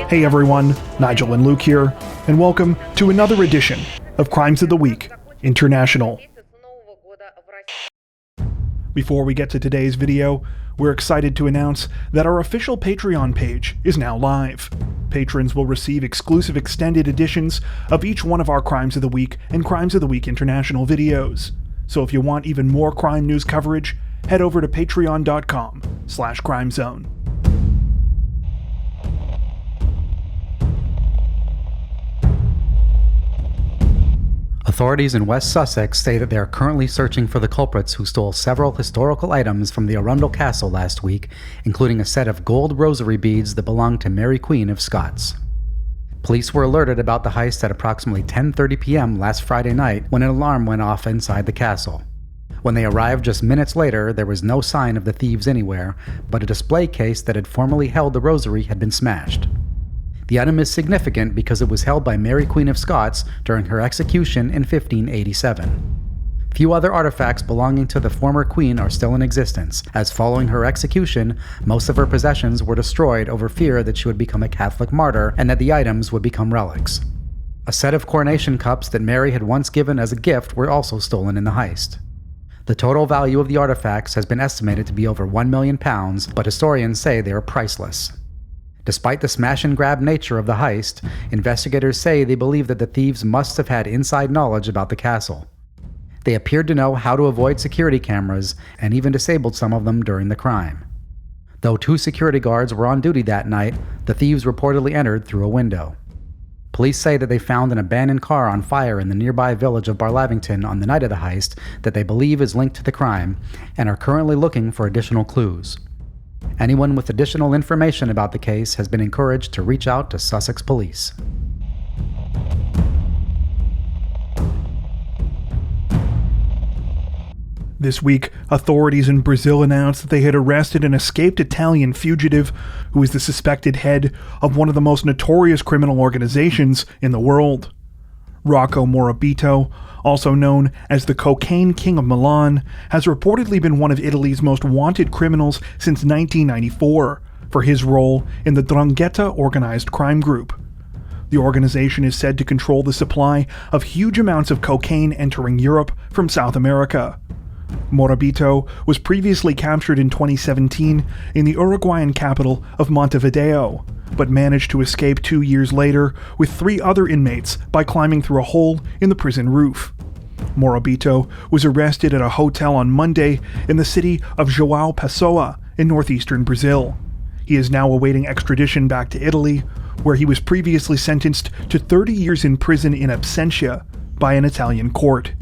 Hey everyone, Nigel and Luke here, and welcome to another edition of Crimes of the Week International. Before we get to today's video, we're excited to announce that our official Patreon page is now live. Patrons will receive exclusive extended editions of each one of our Crimes of the Week and Crimes of the Week International videos. So if you want even more crime news coverage, head over to patreon.com/crimezone. Authorities in West Sussex say that they are currently searching for the culprits who stole several historical items from the Arundel Castle last week, including a set of gold rosary beads that belonged to Mary Queen of Scots. Police were alerted about the heist at approximately 10:30 p.m. last Friday night when an alarm went off inside the castle. When they arrived just minutes later, there was no sign of the thieves anywhere, but a display case that had formerly held the rosary had been smashed. The item is significant because it was held by Mary Queen of Scots during her execution in 1587. Few other artifacts belonging to the former queen are still in existence, as following her execution, most of her possessions were destroyed over fear that she would become a Catholic martyr and that the items would become relics. A set of coronation cups that Mary had once given as a gift were also stolen in the heist. The total value of the artifacts has been estimated to be over £1 million, but historians say they are priceless. Despite the smash-and-grab nature of the heist, investigators say they believe that the thieves must have had inside knowledge about the castle. They appeared to know how to avoid security cameras and even disabled some of them during the crime. Though 2 security guards were on duty that night, the thieves reportedly entered through a window. Police say that they found an abandoned car on fire in the nearby village of Barlavington on the night of the heist that they believe is linked to the crime and are currently looking for additional clues. Anyone with additional information about the case has been encouraged to reach out to Sussex Police. This week, authorities in Brazil announced that they had arrested an escaped Italian fugitive who is the suspected head of one of the most notorious criminal organizations in the world. Rocco Morabito, also known as the Cocaine King of Milan, has reportedly been one of Italy's most wanted criminals since 1994 for his role in the 'Ndrangheta organized crime group. The organization is said to control the supply of huge amounts of cocaine entering Europe from South America. Morabito was previously captured in 2017 in the Uruguayan capital of Montevideo, but managed to escape 2 years later with 3 other inmates by climbing through a hole in the prison roof. Morabito was arrested at a hotel on Monday in the city of João Pessoa in northeastern Brazil. He is now awaiting extradition back to Italy, where he was previously sentenced to 30 years in prison in absentia by an Italian court.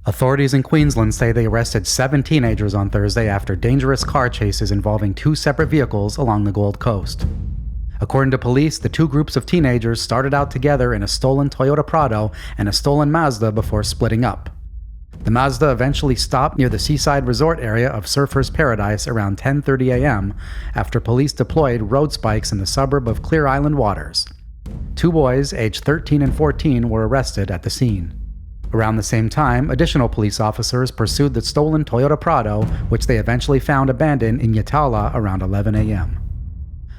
Authorities in Queensland say they arrested 7 teenagers on Thursday after dangerous car chases involving 2 separate vehicles along the Gold Coast. According to police, the 2 groups of teenagers started out together in a stolen Toyota Prado and a stolen Mazda before splitting up. The Mazda eventually stopped near the seaside resort area of Surfers Paradise around 10:30 a.m. after police deployed road spikes in the suburb of Clear Island Waters. 2 boys, aged 13 and 14, were arrested at the scene. Around the same time, additional police officers pursued the stolen Toyota Prado, which they eventually found abandoned in Yatala around 11 a.m.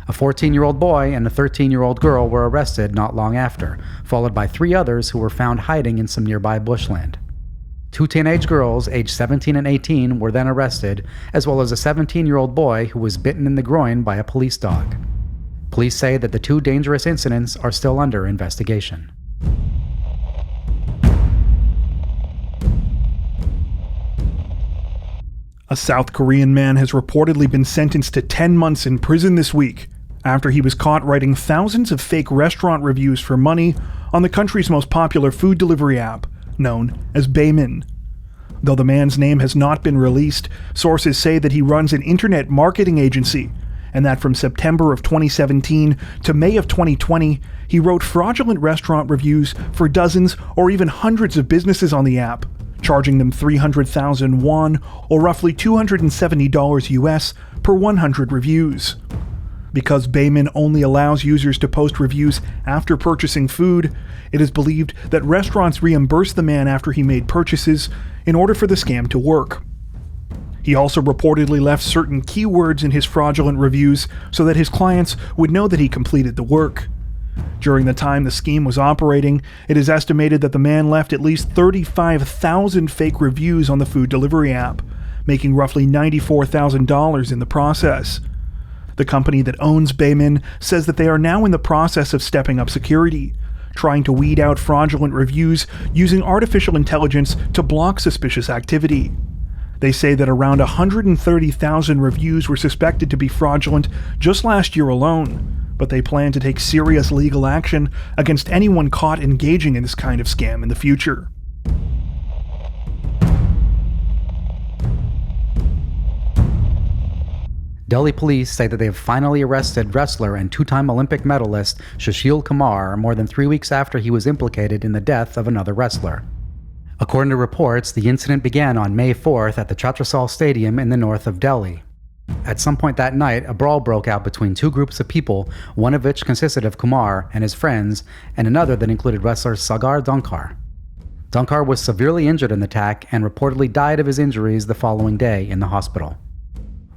A 14-year-old boy and a 13-year-old girl were arrested not long after, followed by 3 others who were found hiding in some nearby bushland. 2 teenage girls, aged 17 and 18, were then arrested, as well as a 17-year-old boy who was bitten in the groin by a police dog. Police say that the 2 dangerous incidents are still under investigation. A South Korean man has reportedly been sentenced to 10 months in prison this week after he was caught writing thousands of fake restaurant reviews for money on the country's most popular food delivery app, known as Baemin. Though the man's name has not been released, sources say that he runs an internet marketing agency, and that from September of 2017 to May of 2020, he wrote fraudulent restaurant reviews for dozens or even hundreds of businesses on the app, charging them 300,000 won, or roughly $270 US, per 100 reviews. Because Baemin only allows users to post reviews after purchasing food, it is believed that restaurants reimbursed the man after he made purchases in order for the scam to work. He also reportedly left certain keywords in his fraudulent reviews so that his clients would know that he completed the work. During the time the scheme was operating, it is estimated that the man left at least 35,000 fake reviews on the food delivery app, making roughly $94,000 in the process. The company that owns Bayman says that they are now in the process of stepping up security, trying to weed out fraudulent reviews using artificial intelligence to block suspicious activity. They say that around 130,000 reviews were suspected to be fraudulent just last year alone, but they plan to take serious legal action against anyone caught engaging in this kind of scam in the future. Delhi police say that they have finally arrested wrestler and two-time Olympic medalist Sushil Kumar more than 3 weeks after he was implicated in the death of another wrestler. According to reports, the incident began on May 4th at the Chhatrasal Stadium in the north of Delhi. At some point that night, a brawl broke out between two groups of people, one of which consisted of Kumar and his friends, and another that included wrestler Sagar Dhankar. Dhankar was severely injured in the attack and reportedly died of his injuries the following day in the hospital.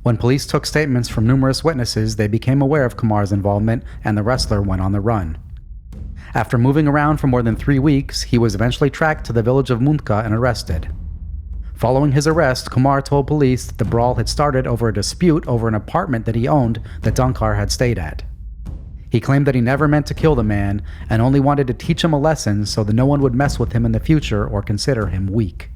When police took statements from numerous witnesses, they became aware of Kumar's involvement and the wrestler went on the run. After moving around for more than 3 weeks, he was eventually tracked to the village of Mundka and arrested. Following his arrest, Kumar told police that the brawl had started over a dispute over an apartment that he owned that Dhankar had stayed at. He claimed that he never meant to kill the man and only wanted to teach him a lesson so that no one would mess with him in the future or consider him weak.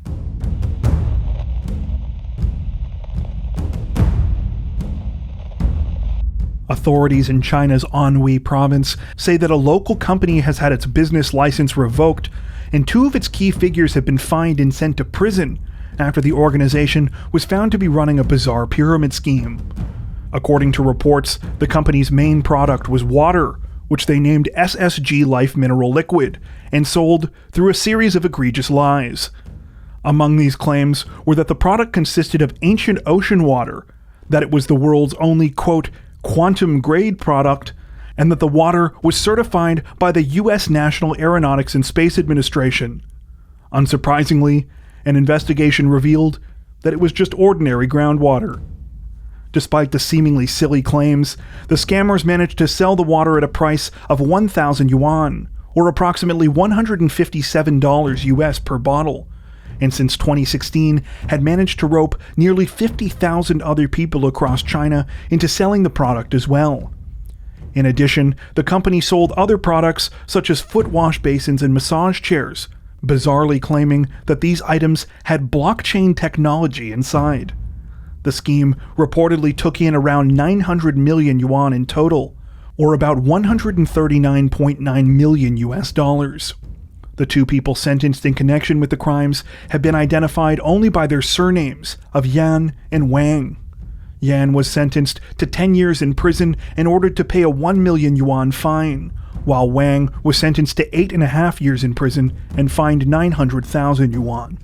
Authorities in China's Anhui province say that a local company has had its business license revoked, and 2 of its key figures have been fined and sent to prison after the organization was found to be running a bizarre pyramid scheme. According to reports, the company's main product was water, which they named SSG Life Mineral Liquid, and sold through a series of egregious lies. Among these claims were that the product consisted of ancient ocean water, that it was the world's only, quote, quantum-grade product, and that the water was certified by the U.S. National Aeronautics and Space Administration. Unsurprisingly, an investigation revealed that it was just ordinary groundwater. Despite the seemingly silly claims, the scammers managed to sell the water at a price of 1,000 yuan, or approximately $157 US per bottle, and since 2016 had managed to rope nearly 50,000 other people across China into selling the product as well. In addition, the company sold other products such as foot wash basins and massage chairs, bizarrely claiming that these items had blockchain technology inside. The scheme reportedly took in around 900 million yuan in total, or about $139.9 million US dollars. The 2 people sentenced in connection with the crimes have been identified only by their surnames of Yan and Wang. Yan was sentenced to 10 years in prison and ordered to pay a 1 million yuan fine, while Wang was sentenced to 8.5 years in prison and fined 900,000 yuan.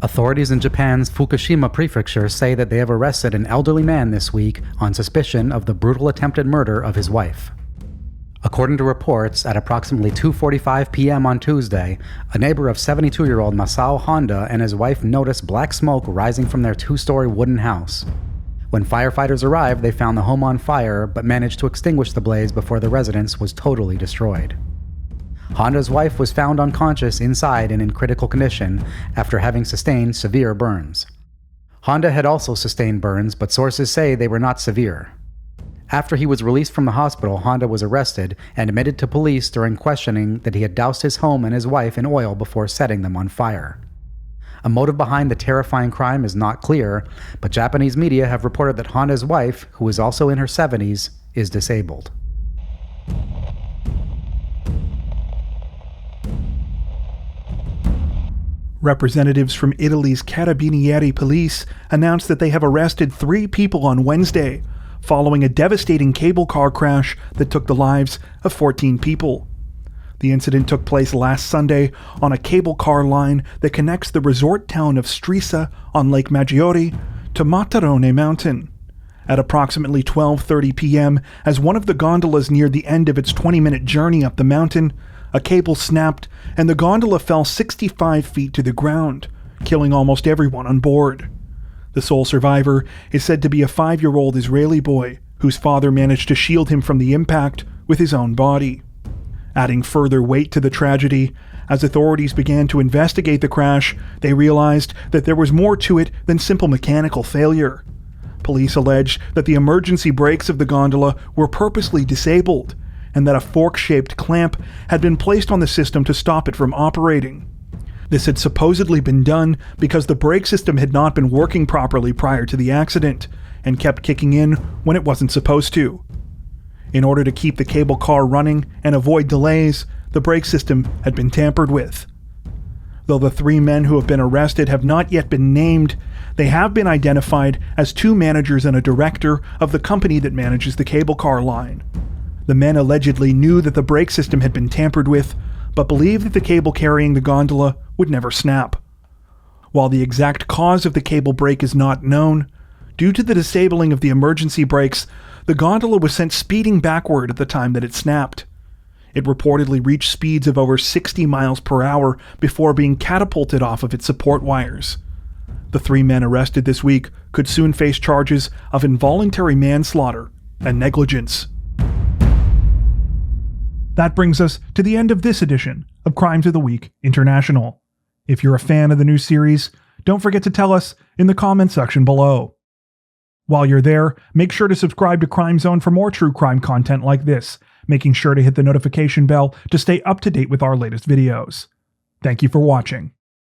Authorities in Japan's Fukushima prefecture say that they have arrested an elderly man this week on suspicion of the brutal attempted murder of his wife. According to reports, at approximately 2:45 p.m. on Tuesday, a neighbor of 72-year-old Masao Honda and his wife noticed black smoke rising from their 2-story wooden house. When firefighters arrived, they found the home on fire, but managed to extinguish the blaze before the residence was totally destroyed. Honda's wife was found unconscious inside and in critical condition after having sustained severe burns. Honda had also sustained burns, but sources say they were not severe. After he was released from the hospital, Honda was arrested and admitted to police during questioning that he had doused his home and his wife in oil before setting them on fire. A motive behind the terrifying crime is not clear, but Japanese media have reported that Honda's wife, who is also in her 70s, is disabled. Representatives from Italy's Carabinieri police announced that they have arrested 3 people on Wednesday, following a devastating cable car crash that took the lives of 14 people. The incident took place last Sunday on a cable car line that connects the resort town of Stresa on Lake Maggiore to Matarone Mountain. At approximately 12:30 p.m., as one of the gondolas neared the end of its 20-minute journey up the mountain, a cable snapped and the gondola fell 65 feet to the ground, killing almost everyone on board. The sole survivor is said to be a 5-year-old Israeli boy whose father managed to shield him from the impact with his own body. Adding further weight to the tragedy, as authorities began to investigate the crash, they realized that there was more to it than simple mechanical failure. Police alleged that the emergency brakes of the gondola were purposely disabled, and that a fork-shaped clamp had been placed on the system to stop it from operating. This had supposedly been done because the brake system had not been working properly prior to the accident, and kept kicking in when it wasn't supposed to. In order to keep the cable car running and avoid delays, the brake system had been tampered with. Though the 3 men who have been arrested have not yet been named, they have been identified as 2 managers and a director of the company that manages the cable car line. The men allegedly knew that the brake system had been tampered with, but believed that the cable carrying the gondola would never snap. While the exact cause of the cable break is not known, due to the disabling of the emergency brakes, the gondola was sent speeding backward at the time that it snapped. It reportedly reached speeds of over 60 miles per hour before being catapulted off of its support wires. The 3 men arrested this week could soon face charges of involuntary manslaughter and negligence. That brings us to the end of this edition of Crimes of the Week International. If you're a fan of the new series, don't forget to tell us in the comment section below. While you're there, make sure to subscribe to Crime Zone for more true crime content like this, making sure to hit the notification bell to stay up to date with our latest videos. Thank you for watching.